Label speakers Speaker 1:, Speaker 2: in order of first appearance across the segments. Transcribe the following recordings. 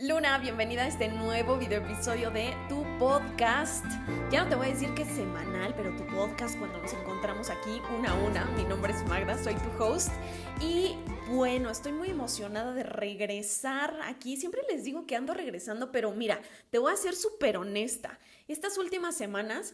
Speaker 1: Luna, bienvenida a este nuevo video episodio de tu podcast. Ya no te voy a decir que es semanal, pero tu podcast cuando nos encontramos aquí una a una. Mi nombre es Magda, soy tu host. Y bueno, estoy muy emocionada de regresar aquí. Siempre les digo que ando regresando, pero mira, te voy a ser súper honesta. Estas últimas semanas,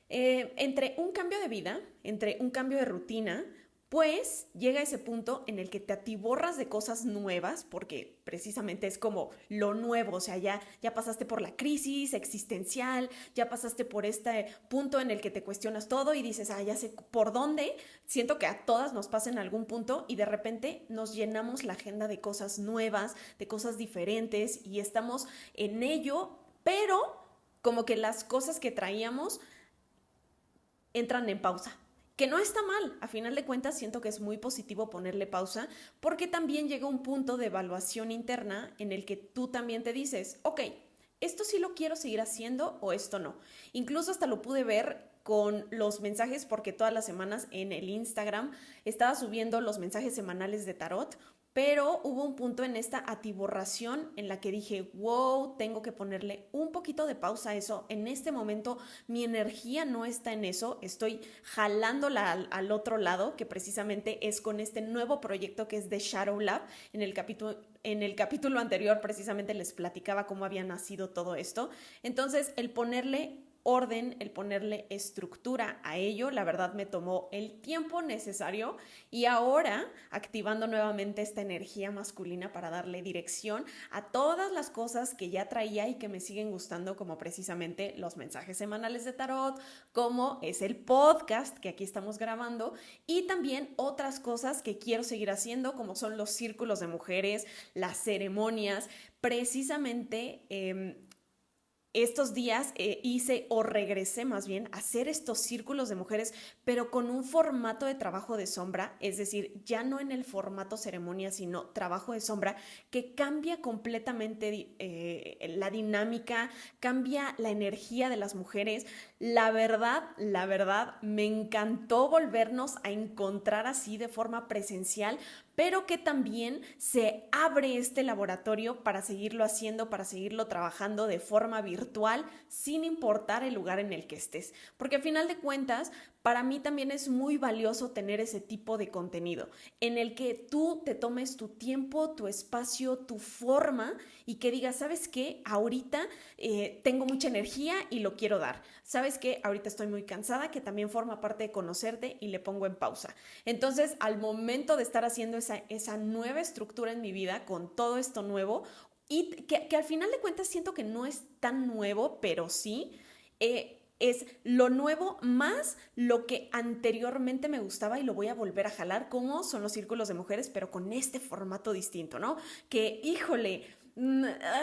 Speaker 1: entre un cambio de vida, entre un cambio de rutina, pues llega ese punto en el que te atiborras de cosas nuevas, porque precisamente es como lo nuevo, o sea, ya pasaste por la crisis existencial, ya pasaste por este punto en el que te cuestionas todo y dices, ya sé por dónde. Siento que a todas nos pasa en algún punto y de repente nos llenamos la agenda de cosas nuevas, de cosas diferentes y estamos en ello, pero como que las cosas que traíamos entran en pausa. Que no está mal, a final de cuentas siento que es muy positivo ponerle pausa porque también llega un punto de evaluación interna en el que tú también te dices, ok, esto sí lo quiero seguir haciendo o esto no. Incluso hasta lo pude ver con los mensajes porque todas las semanas en el Instagram estaba subiendo los mensajes semanales de tarot, pero hubo un punto en esta atiborración en la que dije, wow, tengo que ponerle un poquito de pausa a eso. En este momento mi energía no está en eso, estoy jalándola al otro lado, que precisamente es con este nuevo proyecto que es de Shadow Lab. En el capítulo anterior precisamente les platicaba cómo había nacido todo esto. Entonces, el ponerle orden, el ponerle estructura a ello, la verdad me tomó el tiempo necesario y ahora activando nuevamente esta energía masculina para darle dirección a todas las cosas que ya traía y que me siguen gustando, como precisamente los mensajes semanales de tarot, como es el podcast que aquí estamos grabando y también otras cosas que quiero seguir haciendo, como son los círculos de mujeres, las ceremonias, precisamente estos días hice o regresé más bien a hacer estos círculos de mujeres, pero con un formato de trabajo de sombra, es decir, ya no en el formato ceremonia, sino trabajo de sombra, que cambia completamente la dinámica, cambia la energía de las mujeres. La verdad, me encantó volvernos a encontrar así de forma presencial, pero que también se abre este laboratorio para seguirlo haciendo, para seguirlo trabajando de forma virtual, sin importar el lugar en el que estés. Porque al final de cuentas, para mí también es muy valioso tener ese tipo de contenido, en el que tú te tomes tu tiempo, tu espacio, tu forma y que digas, ¿sabes qué? Ahorita tengo mucha energía y lo quiero dar. ¿Sabes qué? Ahorita estoy muy cansada, que también forma parte de conocerte y le pongo en pausa. Entonces, al momento de estar haciendo esa nueva estructura en mi vida, con todo esto nuevo, y que al final de cuentas siento que no es tan nuevo, pero sí, es lo nuevo más lo que anteriormente me gustaba y lo voy a volver a jalar, como son los círculos de mujeres, pero con este formato distinto, ¿no? Que, híjole,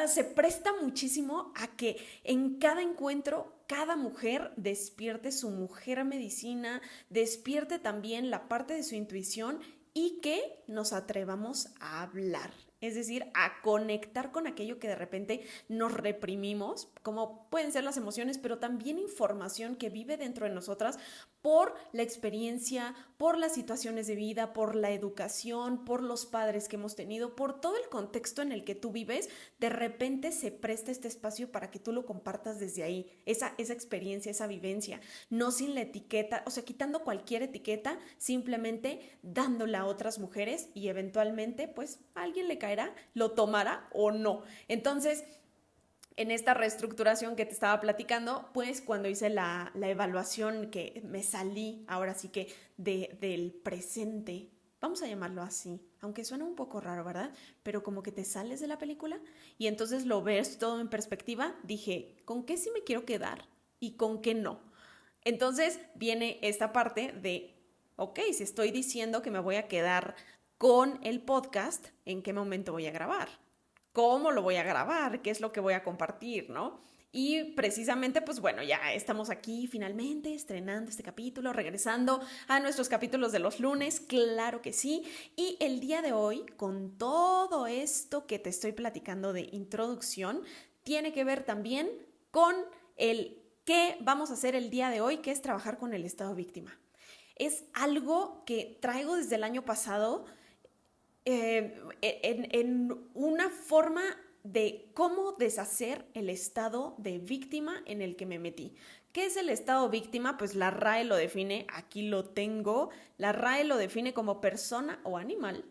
Speaker 1: se presta muchísimo a que en cada encuentro cada mujer despierte su mujer medicina, despierte también la parte de su intuición y que nos atrevamos a hablar. Es decir, a conectar con aquello que de repente nos reprimimos, como pueden ser las emociones, pero también información que vive dentro de nosotras por la experiencia, por las situaciones de vida, por la educación, por los padres que hemos tenido, por todo el contexto en el que tú vives. De repente se presta este espacio para que tú lo compartas desde ahí, esa experiencia, esa vivencia, no sin la etiqueta, o sea, quitando cualquier etiqueta, simplemente dándola a otras mujeres y eventualmente pues a alguien le caerá, lo tomará o no. Entonces, en esta reestructuración que te estaba platicando, pues cuando hice la evaluación que me salí ahora sí que del presente, vamos a llamarlo así, aunque suena un poco raro, ¿verdad? Pero como que te sales de la película y entonces lo ves todo en perspectiva, dije, ¿con qué sí me quiero quedar y con qué no? Entonces viene esta parte de, ok, si estoy diciendo que me voy a quedar con el podcast, ¿en qué momento voy a grabar? ¿Cómo lo voy a grabar? ¿Qué es lo que voy a compartir, no? Y precisamente, pues bueno, ya estamos aquí finalmente estrenando este capítulo, regresando a nuestros capítulos de los lunes, claro que sí. Y el día de hoy, con todo esto que te estoy platicando de introducción, tiene que ver también con el qué vamos a hacer el día de hoy, que es trabajar con el estado víctima. Es algo que traigo desde el año pasado en una forma de cómo deshacer el estado de víctima en el que me metí. ¿Qué es el estado víctima? Pues la RAE lo define, aquí lo tengo, la RAE lo define como persona o animal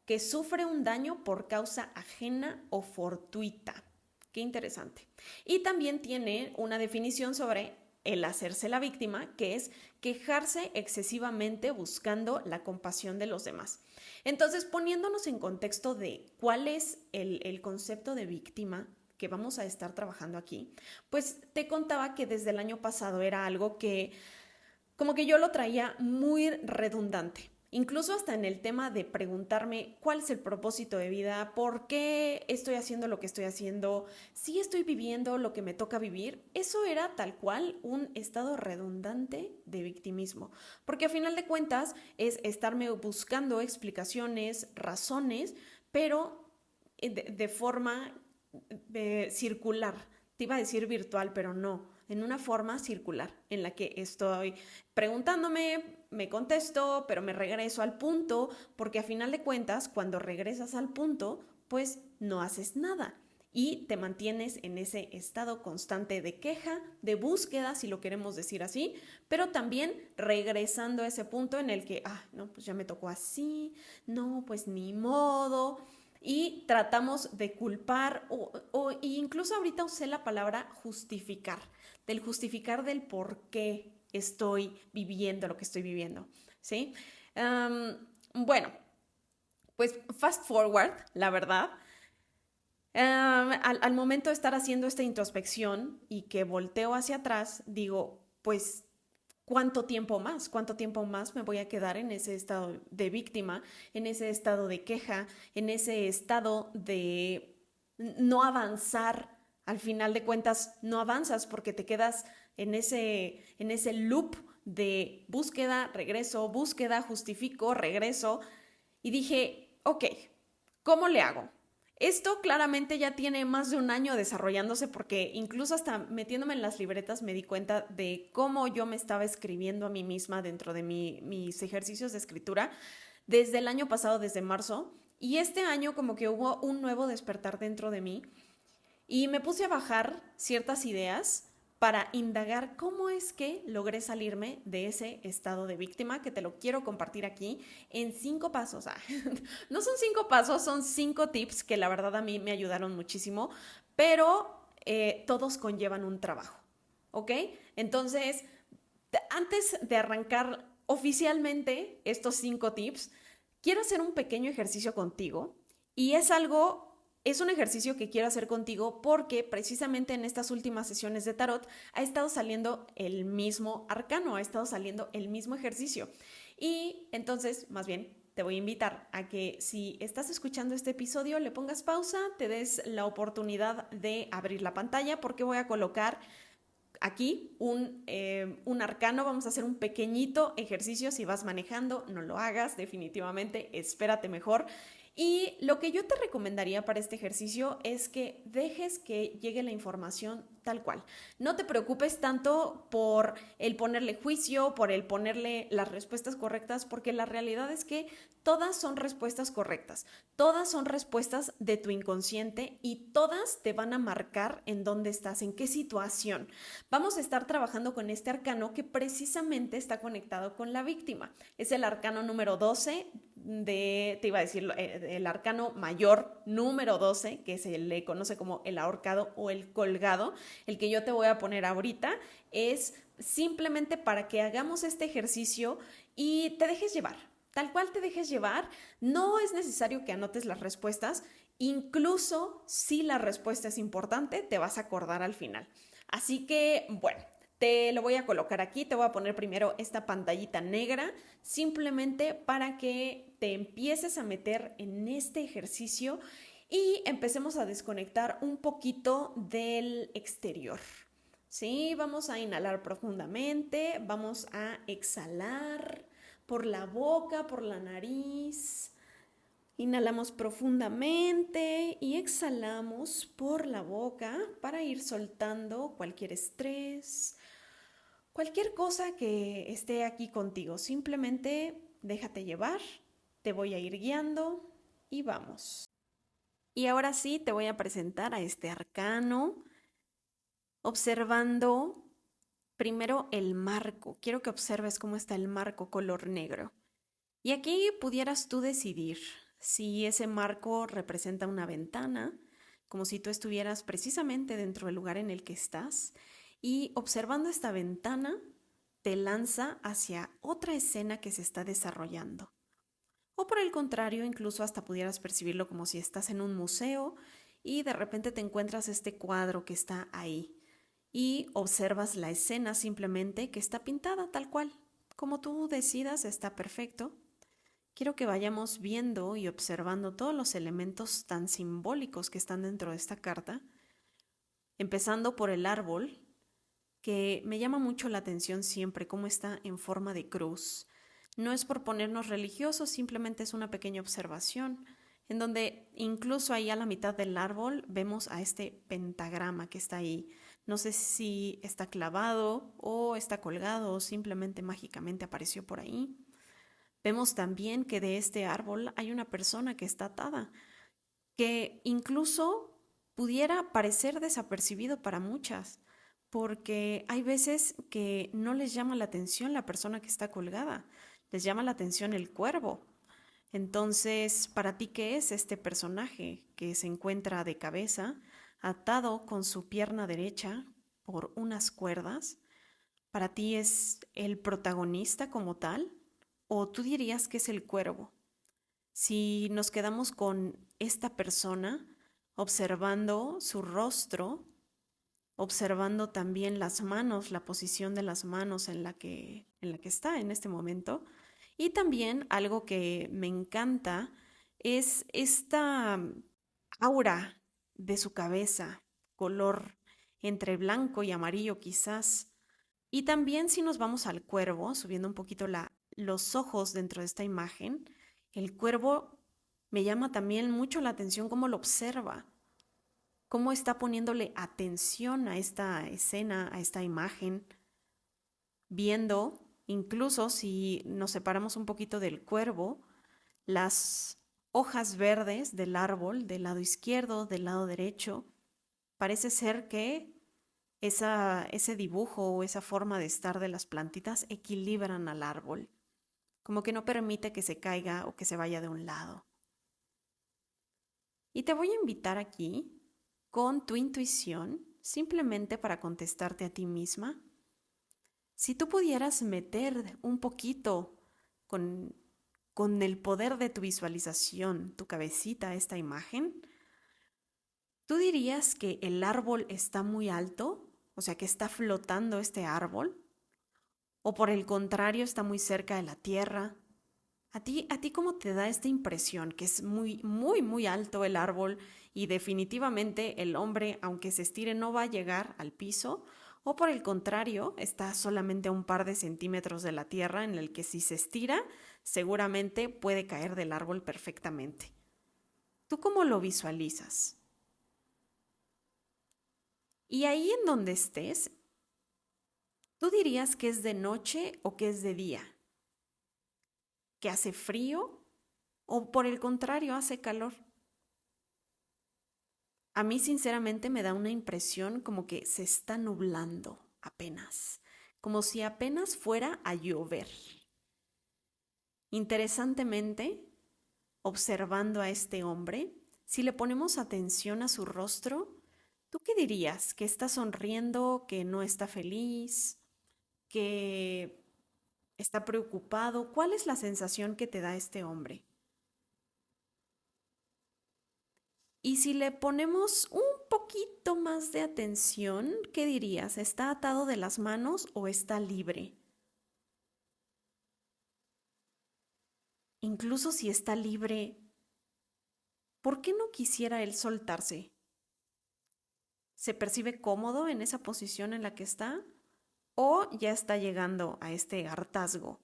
Speaker 1: que sufre un daño por causa ajena o fortuita. Qué interesante. Y también tiene una definición sobre el hacerse la víctima, que es quejarse excesivamente buscando la compasión de los demás. Entonces, poniéndonos en contexto de cuál es el concepto de víctima que vamos a estar trabajando aquí, pues te contaba que desde el año pasado era algo que como que yo lo traía muy redundante. Incluso hasta en el tema de preguntarme cuál es el propósito de vida, por qué estoy haciendo lo que estoy haciendo, si estoy viviendo lo que me toca vivir, eso era tal cual un estado redundante de victimismo. Porque a final de cuentas es estarme buscando explicaciones, razones, pero de forma circular. Te iba a decir virtual, pero no, en una forma circular en la que estoy preguntándome, me contesto, pero me regreso al punto, porque a final de cuentas, cuando regresas al punto, pues no haces nada y te mantienes en ese estado constante de queja, de búsqueda, si lo queremos decir así, pero también regresando a ese punto en el que, no, pues ya me tocó así, no, pues ni modo. Y tratamos de culpar o incluso ahorita usé la palabra justificar, del justificar del por qué estoy viviendo lo que estoy viviendo, ¿sí? Bueno, pues fast forward, la verdad, al momento de estar haciendo esta introspección y que volteo hacia atrás, digo, pues ¿cuánto tiempo más? ¿Cuánto tiempo más me voy a quedar en ese estado de víctima, en ese estado de queja, en ese estado de no avanzar? Al final de cuentas, no avanzas porque te quedas en ese loop de búsqueda, regreso, búsqueda, justifico, regreso. Y dije, ok, ¿cómo le hago? Esto claramente ya tiene más de un año desarrollándose porque incluso hasta metiéndome en las libretas me di cuenta de cómo yo me estaba escribiendo a mí misma dentro de mis ejercicios de escritura desde el año pasado, desde marzo, y este año como que hubo un nuevo despertar dentro de mí y me puse a bajar ciertas ideas para indagar cómo es que logré salirme de ese estado de víctima, que te lo quiero compartir aquí en 5 pasos. No son 5 pasos, son 5 tips que la verdad a mí me ayudaron muchísimo, pero todos conllevan un trabajo, ¿ok? Entonces, antes de arrancar oficialmente estos 5 tips, quiero hacer un pequeño ejercicio contigo y es un ejercicio que quiero hacer contigo porque precisamente en estas últimas sesiones de tarot ha estado saliendo el mismo arcano, ha estado saliendo el mismo ejercicio. Y entonces, más bien, te voy a invitar a que si estás escuchando este episodio, le pongas pausa, te des la oportunidad de abrir la pantalla porque voy a colocar aquí un arcano. Vamos a hacer un pequeñito ejercicio. Si vas manejando, no lo hagas, definitivamente, espérate mejor. Y lo que yo te recomendaría para este ejercicio es que dejes que llegue la información tal cual. No te preocupes tanto por el ponerle juicio, por el ponerle las respuestas correctas, porque la realidad es que todas son respuestas correctas, todas son respuestas de tu inconsciente y todas te van a marcar en dónde estás, en qué situación. Vamos a estar trabajando con este arcano que precisamente está conectado con la víctima. Es el arcano número 12 te iba a decir, el arcano mayor número 12, que se le conoce como el ahorcado o el colgado. El que yo te voy a poner ahorita es simplemente para que hagamos este ejercicio y te dejes llevar. Tal cual te dejes llevar, no es necesario que anotes las respuestas, incluso si la respuesta es importante, te vas a acordar al final. Así que, bueno, te lo voy a colocar aquí, te voy a poner primero esta pantallita negra, simplemente para que te empieces a meter en este ejercicio y empecemos a desconectar un poquito del exterior. Sí, vamos a inhalar profundamente, vamos a exhalar por la boca, por la nariz. Inhalamos profundamente y exhalamos por la boca para ir soltando cualquier estrés, cualquier cosa que esté aquí contigo. Simplemente déjate llevar, te voy a ir guiando y vamos. Y ahora sí te voy a presentar a este arcano, observando primero el marco. Quiero que observes cómo está el marco color negro. Y aquí pudieras tú decidir si ese marco representa una ventana, como si tú estuvieras precisamente dentro del lugar en el que estás, y observando esta ventana te lanza hacia otra escena que se está desarrollando. O por el contrario, incluso hasta pudieras percibirlo como si estás en un museo y de repente te encuentras este cuadro que está ahí y observas la escena simplemente que está pintada tal cual. Como tú decidas, está perfecto. Quiero que vayamos viendo y observando todos los elementos tan simbólicos que están dentro de esta carta, empezando por el árbol, que me llama mucho la atención siempre cómo está en forma de cruz. No es por ponernos religiosos, simplemente es una pequeña observación, en donde incluso ahí a la mitad del árbol vemos a este pentagrama que está ahí. No sé si está clavado o está colgado o simplemente mágicamente apareció por ahí. Vemos también que de este árbol hay una persona que está atada, que incluso pudiera parecer desapercibido para muchas, porque hay veces que no les llama la atención la persona que está colgada, les llama la atención el cuervo. Entonces, ¿para ti qué es este personaje que se encuentra de cabeza, atado con su pierna derecha por unas cuerdas? ¿Para ti es el protagonista como tal? ¿O tú dirías que es el cuervo? Si nos quedamos con esta persona, observando su rostro, observando también las manos, la posición de las manos en la que está en este momento, y también algo que me encanta es esta aura de su cabeza, color entre blanco y amarillo quizás. Y también si nos vamos al cuervo, subiendo un poquito los ojos dentro de esta imagen, el cuervo me llama también mucho la atención cómo lo observa, cómo está poniéndole atención a esta escena, a esta imagen, viendo, incluso si nos separamos un poquito del cuervo, las hojas verdes del árbol, del lado izquierdo, del lado derecho, parece ser que ese dibujo o esa forma de estar de las plantitas equilibran al árbol, como que no permite que se caiga o que se vaya de un lado. Y te voy a invitar aquí con tu intuición, simplemente para contestarte a ti misma. Si tú pudieras meter un poquito con, con el poder de tu visualización, tu cabecita a esta imagen, ¿tú dirías que el árbol está muy alto? O sea, que está flotando este árbol. ¿O por el contrario está muy cerca de la tierra? ¿A ti cómo te da esta impresión? Que es muy, muy, muy alto el árbol y definitivamente el hombre, aunque se estire, no va a llegar al piso. ¿O por el contrario, está solamente a un par de centímetros de la tierra en el que si se estira, seguramente puede caer del árbol perfectamente? ¿Tú cómo lo visualizas? Y ahí en donde estés, ¿tú dirías que es de noche o que es de día? ¿Que hace frío o por el contrario hace calor? A mí sinceramente me da una impresión como que se está nublando apenas, como si apenas fuera a llover. Interesantemente, observando a este hombre, si le ponemos atención a su rostro, ¿tú qué dirías? ¿Que está sonriendo, que no está feliz, que está preocupado? ¿Cuál es la sensación que te da este hombre? Y si le ponemos un poquito más de atención, ¿qué dirías? ¿Está atado de las manos o está libre? Incluso si está libre, ¿por qué no quisiera él soltarse? ¿Se percibe cómodo en esa posición en la que está? ¿O ya está llegando a este hartazgo?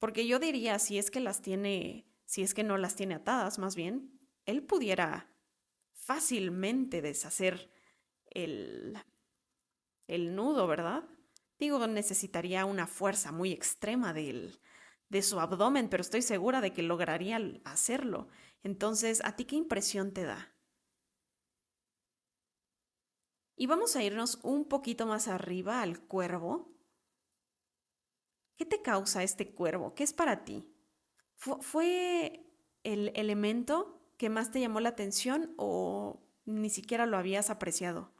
Speaker 1: Porque yo diría, si es que las tiene, si es que no las tiene atadas, más bien, él pudiera fácilmente deshacer el, el nudo, ¿verdad? Digo, necesitaría una fuerza muy extrema de su abdomen, pero estoy segura de que lograría hacerlo. Entonces, ¿a ti qué impresión te da? Y vamos a irnos un poquito más arriba al cuervo. ¿Qué te causa este cuervo? ¿Qué es para ti? ¿Fue el elemento que más te llamó la atención o ni siquiera lo habías apreciado?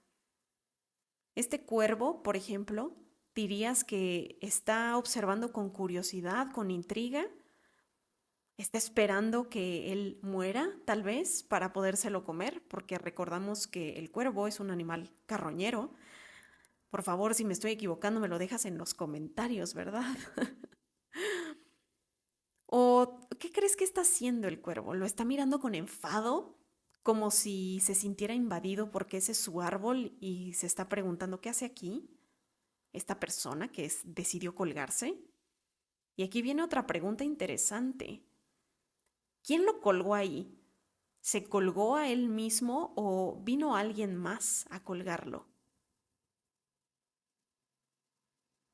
Speaker 1: Este cuervo, por ejemplo, dirías que está observando con curiosidad, con intriga, está esperando que él muera, tal vez, para podérselo comer, porque recordamos que el cuervo es un animal carroñero. Por favor, si me estoy equivocando, me lo dejas en los comentarios, ¿verdad? ¿O qué crees que está haciendo el cuervo? ¿Lo está mirando con enfado? Como si se sintiera invadido porque ese es su árbol y se está preguntando qué hace aquí esta persona que decidió colgarse. Y aquí viene otra pregunta interesante. ¿Quién lo colgó ahí? ¿Se colgó a él mismo o vino alguien más a colgarlo?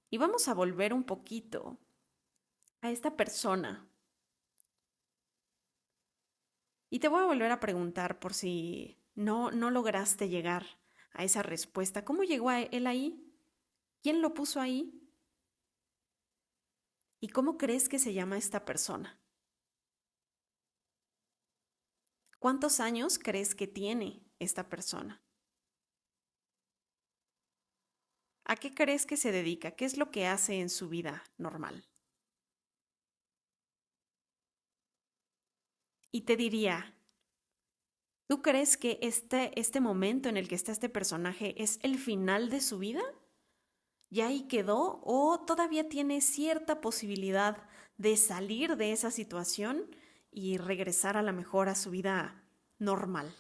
Speaker 1: Y vamos a volver un poquito a esta persona. Y te voy a volver a preguntar por si no lograste llegar a esa respuesta. ¿Cómo llegó a él ahí? ¿Quién lo puso ahí? ¿Y cómo crees que se llama esta persona? ¿Cuántos años crees que tiene esta persona? ¿A qué crees que se dedica? ¿Qué es lo que hace en su vida normal? Y te diría, ¿tú crees que este momento en el que está este personaje es el final de su vida? ¿Ya ahí quedó o todavía tiene cierta posibilidad de salir de esa situación y regresar a la mejor a su vida normal?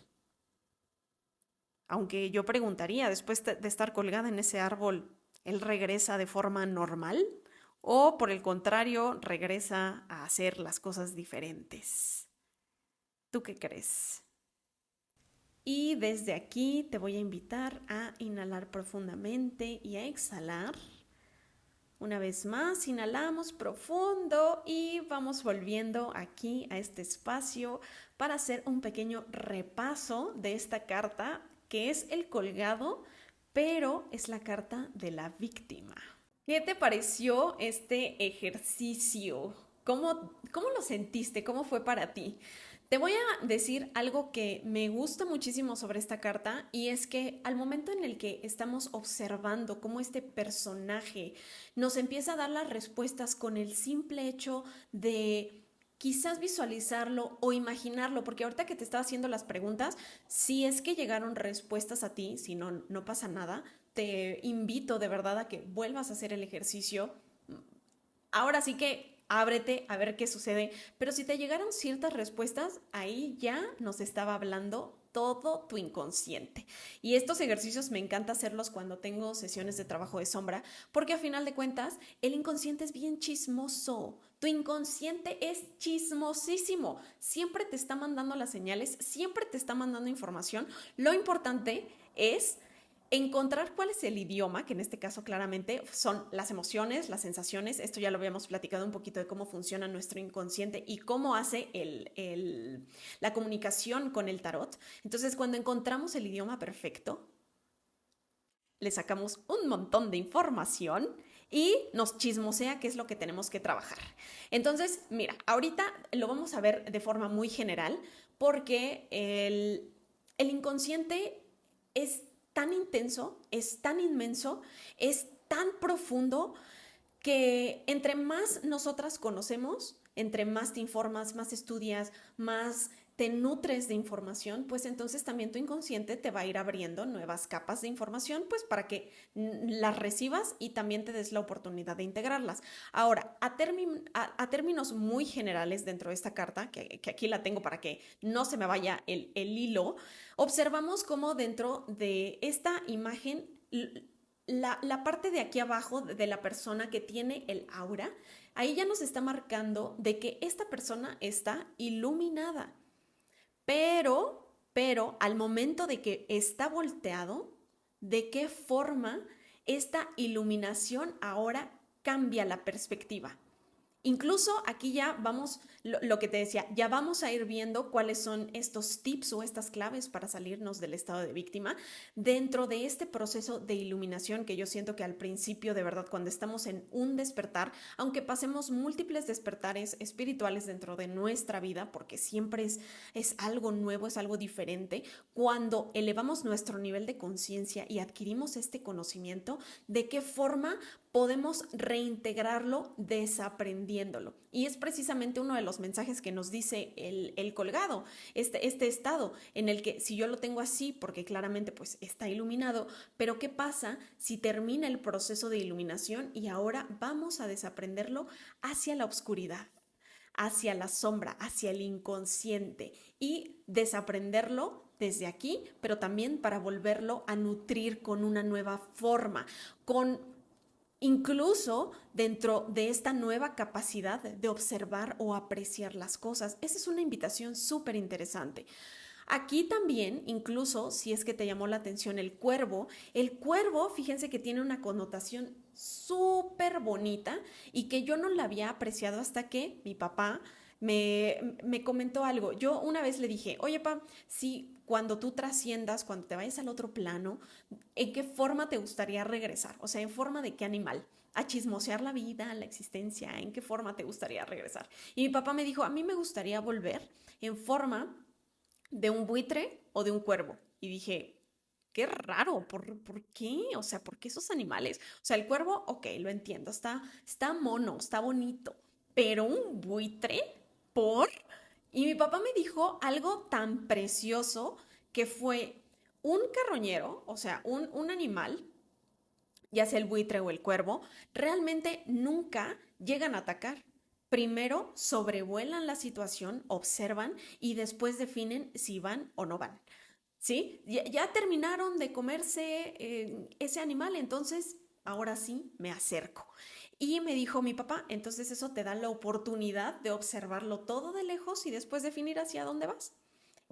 Speaker 1: Aunque yo preguntaría, después de estar colgada en ese árbol, ¿él regresa de forma normal? ¿O por el contrario, regresa a hacer las cosas diferentes? ¿Tú qué crees? Y desde aquí te voy a invitar a inhalar profundamente y a exhalar. Una vez más, inhalamos profundo y vamos volviendo aquí a este espacio para hacer un pequeño repaso de esta carta que es el colgado, pero es la carta de la víctima. ¿Qué te pareció este ejercicio? ¿Cómo lo sentiste? ¿Cómo fue para ti? Te voy a decir algo que me gusta muchísimo sobre esta carta y es que al momento en el que estamos observando cómo este personaje nos empieza a dar las respuestas con el simple hecho de quizás visualizarlo o imaginarlo, porque ahorita que te estaba haciendo las preguntas, si es que llegaron respuestas a ti, si no, no pasa nada, te invito de verdad a que vuelvas a hacer el ejercicio. Ahora sí que ábrete a ver qué sucede, pero si te llegaron ciertas respuestas, ahí ya nos estaba hablando todo tu inconsciente. Y estos ejercicios me encanta hacerlos cuando tengo sesiones de trabajo de sombra, porque a final de cuentas el inconsciente es bien chismoso. Tu inconsciente es chismosísimo. Siempre te está mandando las señales, siempre te está mandando información. Lo importante es encontrar cuál es el idioma, que en este caso claramente son las emociones, las sensaciones. Esto ya lo habíamos platicado un poquito de cómo funciona nuestro inconsciente y cómo hace la comunicación con el tarot. Entonces, cuando encontramos el idioma perfecto, le sacamos un montón de información y nos chismosea qué es lo que tenemos que trabajar. Entonces, mira, ahorita lo vamos a ver de forma muy general porque el inconsciente es tan intenso, es tan inmenso, es tan profundo que entre más nosotras conocemos, entre más te informas, más estudias, más te nutres de información, pues entonces también tu inconsciente te va a ir abriendo nuevas capas de información, pues para que las recibas y también te des la oportunidad de integrarlas. Ahora, a términos muy generales dentro de esta carta, que aquí la tengo para que no se me vaya el hilo, observamos cómo dentro de esta imagen la parte de aquí abajo de la persona que tiene el aura, ahí ya nos está marcando de que esta persona está iluminada. Pero al momento de que está volteado, ¿de qué forma esta iluminación ahora cambia la perspectiva? Incluso aquí ya vamos, lo que te decía, ya vamos a ir viendo cuáles son estos tips o estas claves para salirnos del estado de víctima dentro de este proceso de iluminación que yo siento que al principio, de verdad, cuando estamos en un despertar, aunque pasemos múltiples despertares espirituales dentro de nuestra vida, porque siempre es algo nuevo, es algo diferente, cuando elevamos nuestro nivel de conciencia y adquirimos este conocimiento, ¿de qué forma podemos reintegrarlo desaprendiéndolo? Y es precisamente uno de los mensajes que nos dice el colgado, este estado en el que si yo lo tengo así, porque claramente pues está iluminado, pero ¿qué pasa si termina el proceso de iluminación y ahora vamos a desaprenderlo hacia la oscuridad, hacia la sombra, hacia el inconsciente y desaprenderlo desde aquí, pero también para volverlo a nutrir con una nueva forma, con incluso dentro de esta nueva capacidad de observar o apreciar las cosas? Esa es una invitación súper interesante. Aquí también, incluso si es que te llamó la atención el cuervo, fíjense que tiene una connotación súper bonita y que yo no la había apreciado hasta que mi papá me comentó algo. Yo una vez le dije, oye, pa, si cuando tú trasciendas, cuando te vayas al otro plano, ¿en qué forma te gustaría regresar? O sea, ¿en forma de qué animal? A chismosear la vida, la existencia, ¿en qué forma te gustaría regresar? Y mi papá me dijo, a mí me gustaría volver en forma de un buitre o de un cuervo. Y dije, qué raro, ¿por qué? O sea, ¿por qué esos animales? O sea, el cuervo, ok, lo entiendo, está mono, está bonito, pero un buitre, ¿por? Y mi papá me dijo algo tan precioso que fue un carroñero, o sea, un animal, ya sea el buitre o el cuervo, realmente nunca llegan a atacar. Primero sobrevuelan la situación, observan y después definen si van o no van. ¿Sí? Ya terminaron de comerse ese animal, entonces ahora sí me acerco. Y me dijo mi papá, entonces eso te da la oportunidad de observarlo todo de lejos y después definir hacia dónde vas.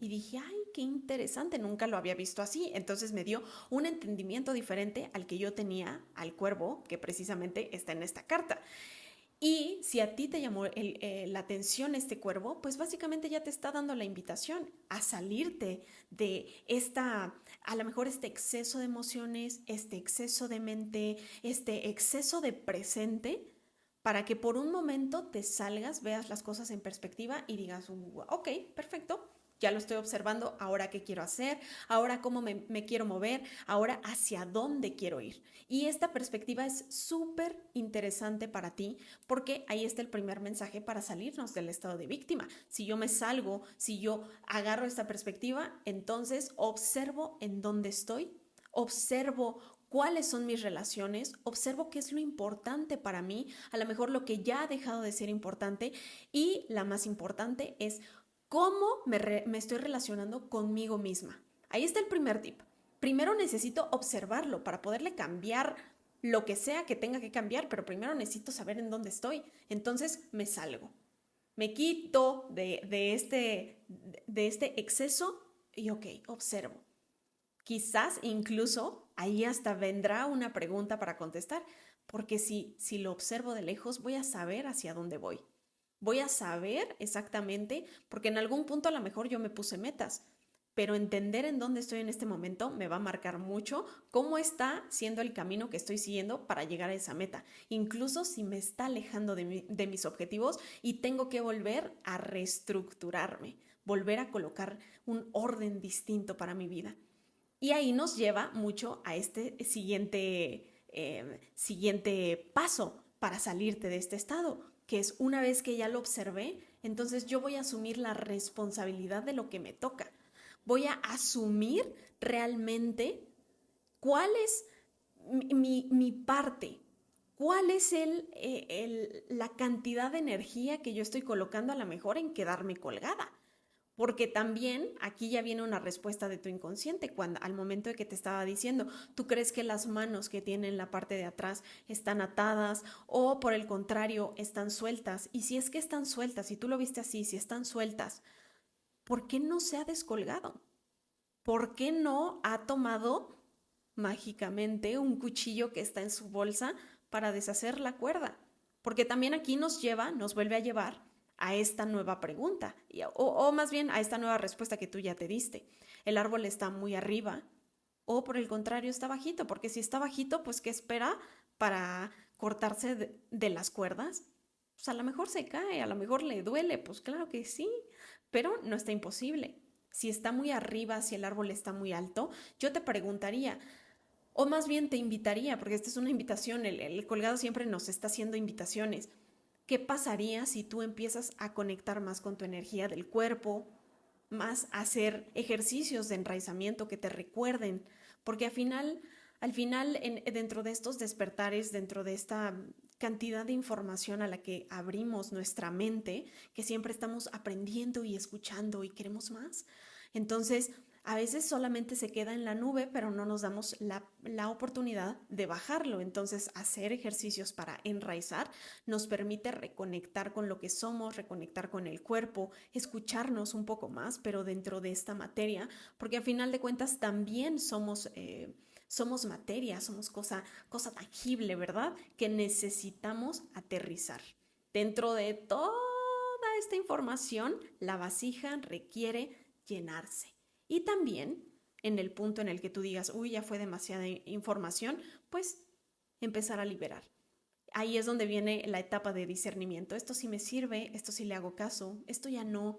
Speaker 1: Y dije, ay, qué interesante, nunca lo había visto así. Entonces me dio un entendimiento diferente al que yo tenía al cuervo, que precisamente está en esta carta. Y si a ti te llamó la atención este cuervo, pues básicamente ya te está dando la invitación a salirte de a lo mejor este exceso de emociones, este exceso de mente, este exceso de presente, para que por un momento te salgas, veas las cosas en perspectiva y digas, ok, perfecto, ya lo estoy observando, ahora qué quiero hacer, ahora cómo me quiero mover, ahora hacia dónde quiero ir. Y esta perspectiva es súper interesante para ti porque ahí está el primer mensaje para salirnos del estado de víctima. Si yo me salgo, si yo agarro esta perspectiva, entonces observo en dónde estoy, observo cuáles son mis relaciones, observo qué es lo importante para mí, a lo mejor lo que ya ha dejado de ser importante y la más importante es cómo me estoy relacionando conmigo misma. Ahí está el primer tip. Primero necesito observarlo para poderle cambiar lo que sea que tenga que cambiar, pero primero necesito saber en dónde estoy. Entonces me salgo, me quito de este exceso y ok, observo. Quizás incluso ahí hasta vendrá una pregunta para contestar, porque si lo observo de lejos voy a saber hacia dónde voy. Voy a saber exactamente, porque en algún punto a lo mejor yo me puse metas, pero entender en dónde estoy en este momento me va a marcar mucho cómo está siendo el camino que estoy siguiendo para llegar a esa meta, incluso si me está alejando de mis objetivos y tengo que volver a reestructurarme, volver a colocar un orden distinto para mi vida. Y ahí nos lleva mucho a este siguiente paso para salirte de este estado, que es una vez que ya lo observé, entonces yo voy a asumir la responsabilidad de lo que me toca. Voy a asumir realmente cuál es mi parte, cuál es la cantidad de energía que yo estoy colocando a lo mejor en quedarme colgada. Porque también aquí ya viene una respuesta de tu inconsciente cuando al momento de que te estaba diciendo, tú crees que las manos que tienen la parte de atrás están atadas o por el contrario están sueltas. Y si es que están sueltas, si tú lo viste así, si están sueltas, ¿por qué no se ha descolgado? ¿Por qué no ha tomado mágicamente un cuchillo que está en su bolsa para deshacer la cuerda? Porque también aquí nos vuelve a llevar a esta nueva pregunta, o más bien a esta nueva respuesta que tú ya te diste. ¿El árbol está muy arriba o por el contrario está bajito? Porque si está bajito, pues ¿qué espera para cortarse de las cuerdas? Pues a lo mejor se cae, a lo mejor le duele, pues claro que sí, pero no está imposible. Si está muy arriba, si el árbol está muy alto, yo te preguntaría, o más bien te invitaría, porque esta es una invitación, el colgado siempre nos está haciendo invitaciones. ¿Qué pasaría si tú empiezas a conectar más con tu energía del cuerpo, más a hacer ejercicios de enraizamiento que te recuerden? Porque al final dentro de estos despertares, dentro de esta cantidad de información a la que abrimos nuestra mente, que siempre estamos aprendiendo y escuchando y queremos más, entonces a veces solamente se queda en la nube, pero no nos damos la oportunidad de bajarlo. Entonces, hacer ejercicios para enraizar nos permite reconectar con lo que somos, reconectar con el cuerpo, escucharnos un poco más, pero dentro de esta materia, porque a final de cuentas también somos materia, somos cosa tangible, ¿verdad? Que necesitamos aterrizar. Dentro de toda esta información, la vasija requiere llenarse. Y también en el punto en el que tú digas, uy, ya fue demasiada información, pues empezar a liberar. Ahí es donde viene la etapa de discernimiento. Esto sí me sirve, esto sí le hago caso, esto ya no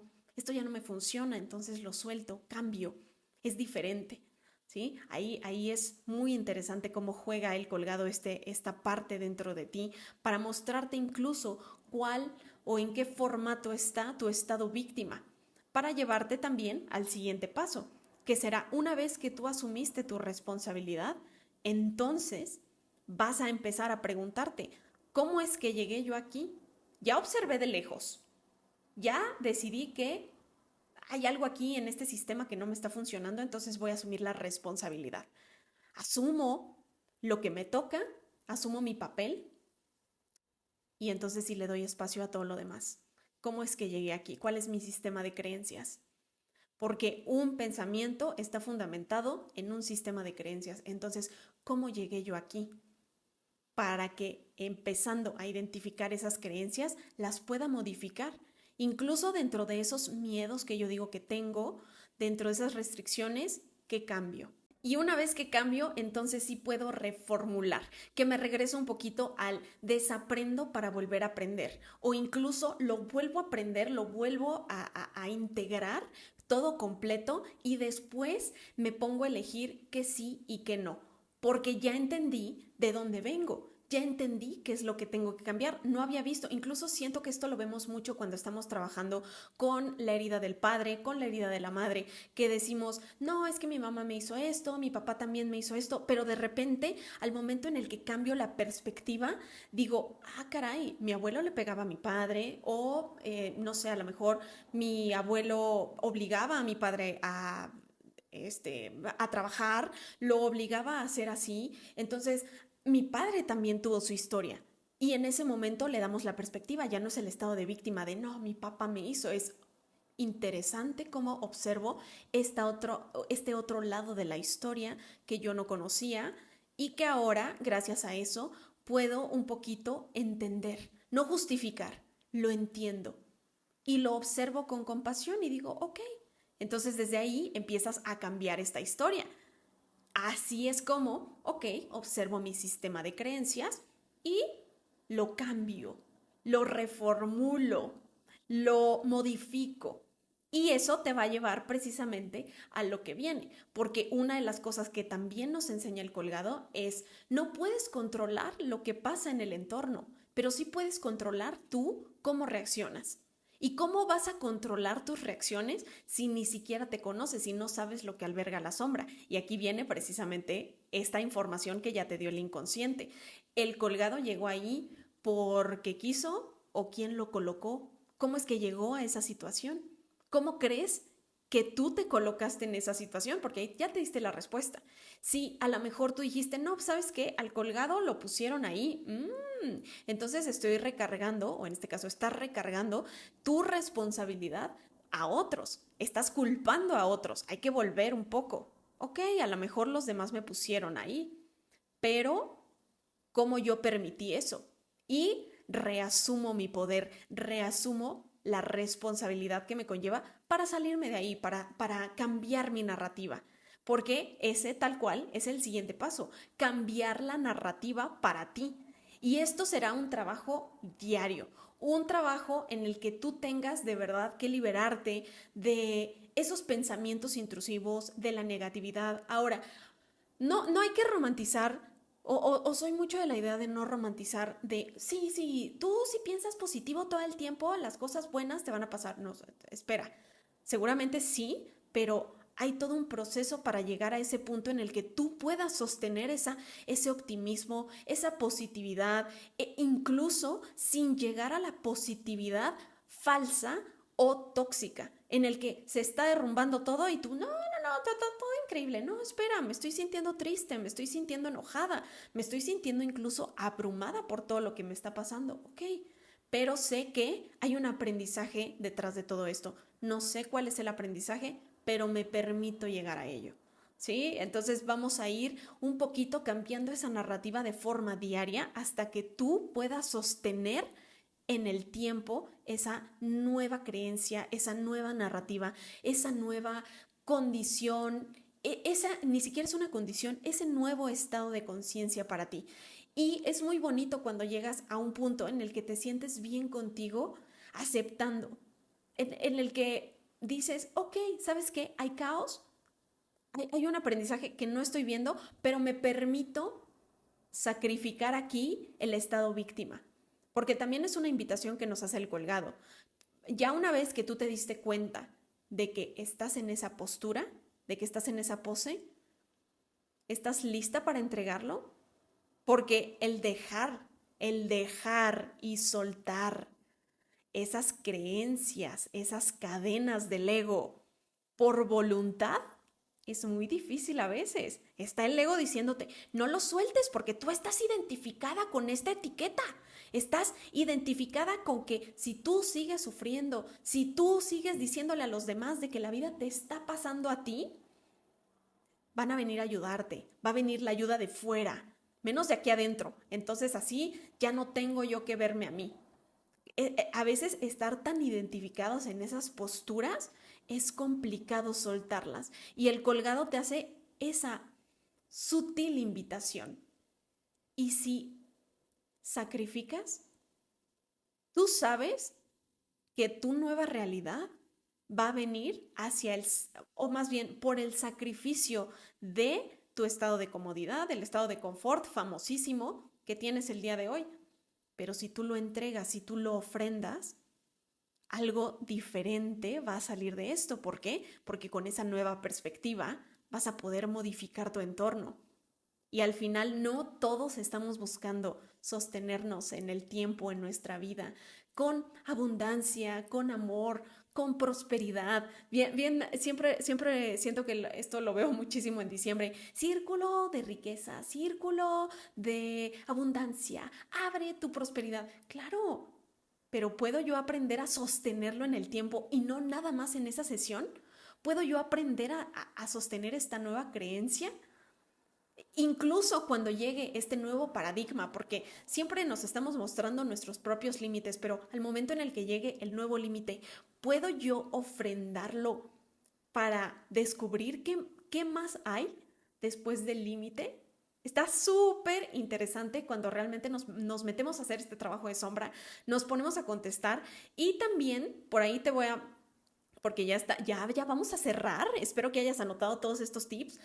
Speaker 1: me funciona, entonces lo suelto, cambio, es diferente. ¿Sí? Ahí es muy interesante cómo juega el colgado esta parte dentro de ti para mostrarte incluso cuál o en qué formato está tu estado víctima, para llevarte también al siguiente paso, que será una vez que tú asumiste tu responsabilidad, entonces vas a empezar a preguntarte, ¿cómo es que llegué yo aquí? Ya observé de lejos, ya decidí que hay algo aquí en este sistema que no me está funcionando, entonces voy a asumir la responsabilidad. Asumo lo que me toca, asumo mi papel y entonces sí le doy espacio a todo lo demás. ¿Cómo es que llegué aquí? ¿Cuál es mi sistema de creencias? Porque un pensamiento está fundamentado en un sistema de creencias. Entonces, ¿cómo llegué yo aquí? Para que empezando a identificar esas creencias, las pueda modificar. Incluso dentro de esos miedos que yo digo que tengo, dentro de esas restricciones, ¿qué cambio? Y una vez que cambio, entonces sí puedo reformular, que me regreso un poquito al desaprendo para volver a aprender. O incluso lo vuelvo a aprender, lo vuelvo a integrar todo completo y después me pongo a elegir qué sí y qué no. Porque ya entendí de dónde vengo. Ya entendí qué es lo que tengo que cambiar. No había visto, incluso siento que esto lo vemos mucho cuando estamos trabajando con la herida del padre, con la herida de la madre, que decimos, no, es que mi mamá me hizo esto, mi papá también me hizo esto, pero de repente, al momento en el que cambio la perspectiva, digo, ah, caray, mi abuelo le pegaba a mi padre, o no sé, a lo mejor mi abuelo obligaba a mi padre a trabajar, lo obligaba a hacer así. Entonces, mi padre también tuvo su historia. Y en ese momento le damos la perspectiva, ya no es el estado de víctima de no, mi papá me hizo, es interesante cómo observo este otro lado de la historia que yo no conocía y que ahora, gracias a eso, puedo un poquito entender, no justificar, lo entiendo y lo observo con compasión y digo, ok, entonces desde ahí empiezas a cambiar esta historia. Así es como, ok, observo mi sistema de creencias y lo cambio, lo reformulo, lo modifico. Y eso te va a llevar precisamente a lo que viene, porque una de las cosas que también nos enseña el colgado es, no puedes controlar lo que pasa en el entorno, pero sí puedes controlar tú cómo reaccionas. ¿Y cómo vas a controlar tus reacciones si ni siquiera te conoces, si no sabes lo que alberga la sombra? Y aquí viene precisamente esta información que ya te dio el inconsciente. El colgado llegó ahí porque quiso o quién lo colocó. ¿Cómo es que llegó a esa situación? ¿Cómo crees que tú te colocaste en esa situación? Porque ahí ya te diste la respuesta. Si a lo mejor tú dijiste, no, ¿sabes qué? Al colgado lo pusieron ahí. Entonces estoy recargando, o en este caso estás recargando tu responsabilidad a otros. Estás culpando a otros. Hay que volver un poco. Ok, a lo mejor los demás me pusieron ahí, pero ¿cómo yo permití eso? Y reasumo mi poder, reasumo la responsabilidad que me conlleva para salirme de ahí, para cambiar mi narrativa. Porque ese tal cual es el siguiente paso, cambiar la narrativa para ti. Y esto será un trabajo diario, un trabajo en el que tú tengas de verdad que liberarte de esos pensamientos intrusivos, de la negatividad. Ahora, no hay que romantizar o soy mucho de la idea de no romantizar, de sí, tú si piensas positivo todo el tiempo, las cosas buenas te van a pasar. No, espera, seguramente sí, pero hay todo un proceso para llegar a ese punto en el que tú puedas sostener ese optimismo, esa positividad, incluso sin llegar a la positividad falsa o tóxica, en el que se está derrumbando todo y tú, no, todo increíble, no, espera, me estoy sintiendo triste, me estoy sintiendo enojada, me estoy sintiendo incluso abrumada por todo lo que me está pasando, ok, pero sé que hay un aprendizaje detrás de todo esto, no sé cuál es el aprendizaje, pero me permito llegar a ello. ¿Sí? Entonces vamos a ir un poquito cambiando esa narrativa de forma diaria hasta que tú puedas sostener en el tiempo esa nueva creencia, esa nueva narrativa, esa nueva condición, esa ni siquiera es una condición, ese nuevo estado de conciencia para ti. Y es muy bonito cuando llegas a un punto en el que te sientes bien contigo, aceptando, en el que dices, ok, ¿sabes qué? Hay caos, hay un aprendizaje que no estoy viendo, pero me permito sacrificar aquí el estado víctima. Porque también es una invitación que nos hace el colgado. Ya una vez que tú te diste cuenta de que estás en esa postura, de que estás en esa pose, ¿estás lista para entregarlo? Porque el dejar y soltar esas creencias, esas cadenas del ego por voluntad, es muy difícil a veces. Está el ego diciéndote, no lo sueltes porque tú estás identificada con esta etiqueta. Estás identificada con que si tú sigues sufriendo, si tú sigues diciéndole a los demás de que la vida te está pasando a ti, van a venir a ayudarte, va a venir la ayuda de fuera, menos de aquí adentro. Entonces así ya no tengo yo que verme a mí. A veces estar tan identificados en esas posturas es complicado soltarlas y el colgado te hace esa sutil invitación. Y si sacrificas, tú sabes que tu nueva realidad va a venir hacia o más bien por el sacrificio de tu estado de comodidad, el estado de confort famosísimo que tienes el día de hoy. Pero si tú lo entregas, si tú lo ofrendas, algo diferente va a salir de esto. ¿Por qué? Porque con esa nueva perspectiva vas a poder modificar tu entorno. Y al final no todos estamos buscando sostenernos en el tiempo, en nuestra vida, con abundancia, con amor, con prosperidad. Siempre siento que esto lo veo muchísimo en diciembre. Círculo de riqueza, círculo de abundancia, abre tu prosperidad. Claro, pero ¿puedo yo aprender a sostenerlo en el tiempo y no nada más en esa sesión? ¿Puedo yo aprender a sostener esta nueva creencia? Incluso cuando llegue este nuevo paradigma, porque siempre nos estamos mostrando nuestros propios límites, pero al momento en el que llegue el nuevo límite, ¿puedo yo ofrendarlo para descubrir qué más hay después del límite? Está súper interesante cuando realmente nos metemos a hacer este trabajo de sombra, nos ponemos a contestar y también por ahí te voy a, porque ya está, ya vamos a cerrar, espero que hayas anotado todos estos tips.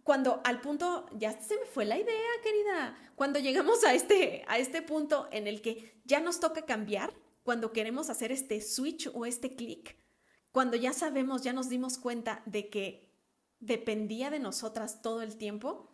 Speaker 1: Cuando al punto, ya se me fue la idea, querida, cuando llegamos a este punto en el que ya nos toca cambiar, cuando queremos hacer este switch o este clic, cuando ya sabemos, ya nos dimos cuenta de que dependía de nosotras todo el tiempo,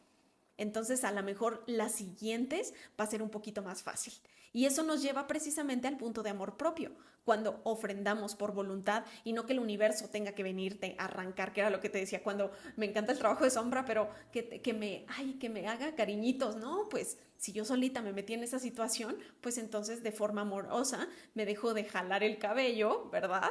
Speaker 1: entonces a lo mejor las siguientes va a ser un poquito más fácil. Y eso nos lleva precisamente al punto de amor propio, cuando ofrendamos por voluntad y no que el universo tenga que venirte a arrancar, que era lo que te decía, cuando me encanta el trabajo de sombra, pero que me haga cariñitos, ¿no? Pues si yo solita me metí en esa situación, pues entonces de forma amorosa me dejo de jalar el cabello, ¿verdad?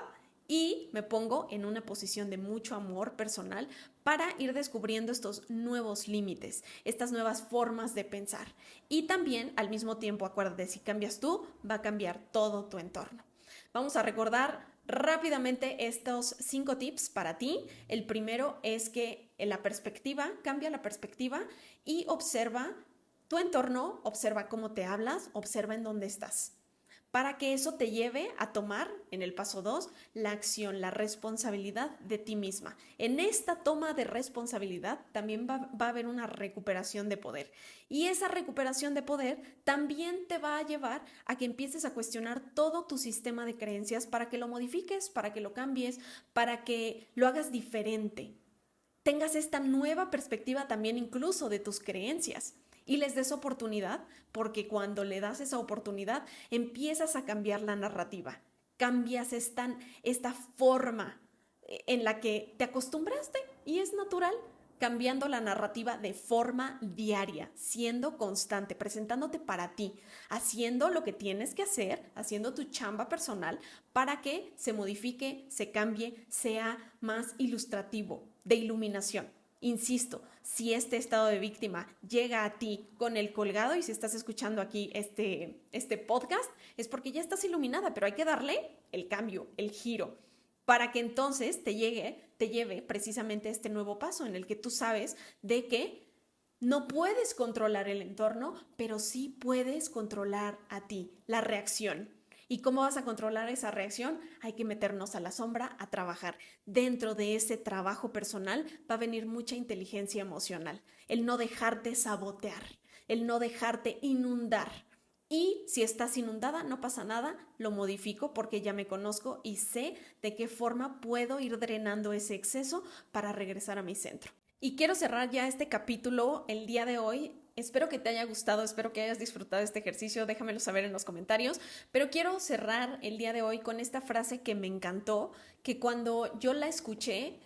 Speaker 1: y me pongo en una posición de mucho amor personal para ir descubriendo estos nuevos límites, estas nuevas formas de pensar. Y también, al mismo tiempo, acuérdate, si cambias tú, va a cambiar todo tu entorno. Vamos a recordar rápidamente estos 5 tips para ti. El primero es que cambia la perspectiva y observa tu entorno, observa cómo te hablas, observa en dónde estás, para que eso te lleve a tomar, en el paso 2, la acción, la responsabilidad de ti misma. En esta toma de responsabilidad también va a haber una recuperación de poder. Y esa recuperación de poder también te va a llevar a que empieces a cuestionar todo tu sistema de creencias para que lo modifiques, para que lo cambies, para que lo hagas diferente. Tengas esta nueva perspectiva también incluso de tus creencias. Y les des oportunidad, porque cuando le das esa oportunidad, empiezas a cambiar la narrativa. Cambias esta forma en la que te acostumbraste y es natural, cambiando la narrativa de forma diaria, siendo constante, presentándote para ti, haciendo lo que tienes que hacer, haciendo tu chamba personal para que se modifique, se cambie, sea más ilustrativo, de iluminación. Insisto, si este estado de víctima llega a ti con el colgado y si estás escuchando aquí este podcast, es porque ya estás iluminada, pero hay que darle el cambio, el giro, para que entonces te lleve precisamente a este nuevo paso en el que tú sabes de que no puedes controlar el entorno, pero sí puedes controlar a ti, la reacción. ¿Y cómo vas a controlar esa reacción? Hay que meternos a la sombra a trabajar. Dentro de ese trabajo personal va a venir mucha inteligencia emocional, el no dejarte sabotear, el no dejarte inundar. Y si estás inundada, no pasa nada, lo modifico porque ya me conozco y sé de qué forma puedo ir drenando ese exceso para regresar a mi centro. Y quiero cerrar ya este capítulo el día de hoy. Espero que te haya gustado, espero que hayas disfrutado de este ejercicio, déjamelo saber en los comentarios, pero quiero cerrar el día de hoy con esta frase que me encantó, que cuando yo la escuché,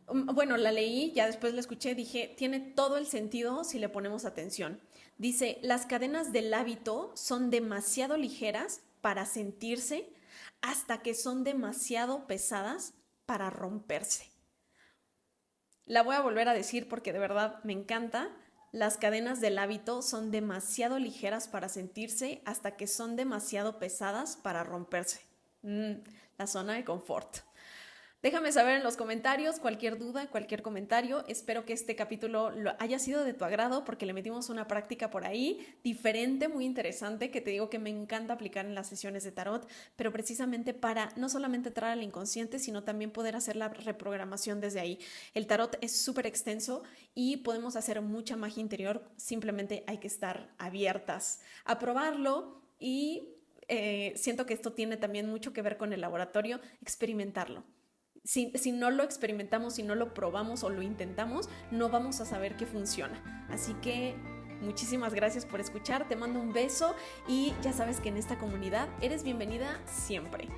Speaker 1: la leí, ya después la escuché, dije, tiene todo el sentido si le ponemos atención. Dice, las cadenas del hábito son demasiado ligeras para sentirse hasta que son demasiado pesadas para romperse. La voy a volver a decir porque de verdad me encanta. Las cadenas del hábito son demasiado ligeras para sentirse hasta que son demasiado pesadas para romperse. La zona de confort. Déjame saber en los comentarios cualquier duda, cualquier comentario. Espero que este capítulo haya sido de tu agrado porque le metimos una práctica por ahí diferente, muy interesante, que te digo que me encanta aplicar en las sesiones de tarot, pero precisamente para no solamente entrar al inconsciente, sino también poder hacer la reprogramación desde ahí. El tarot es súper extenso y podemos hacer mucha magia interior, simplemente hay que estar abiertas a probarlo y siento que esto tiene también mucho que ver con el laboratorio, experimentarlo. Si no lo experimentamos, si no lo probamos o lo intentamos, no vamos a saber qué funciona. Así que muchísimas gracias por escuchar, te mando un beso y ya sabes que en esta comunidad eres bienvenida siempre.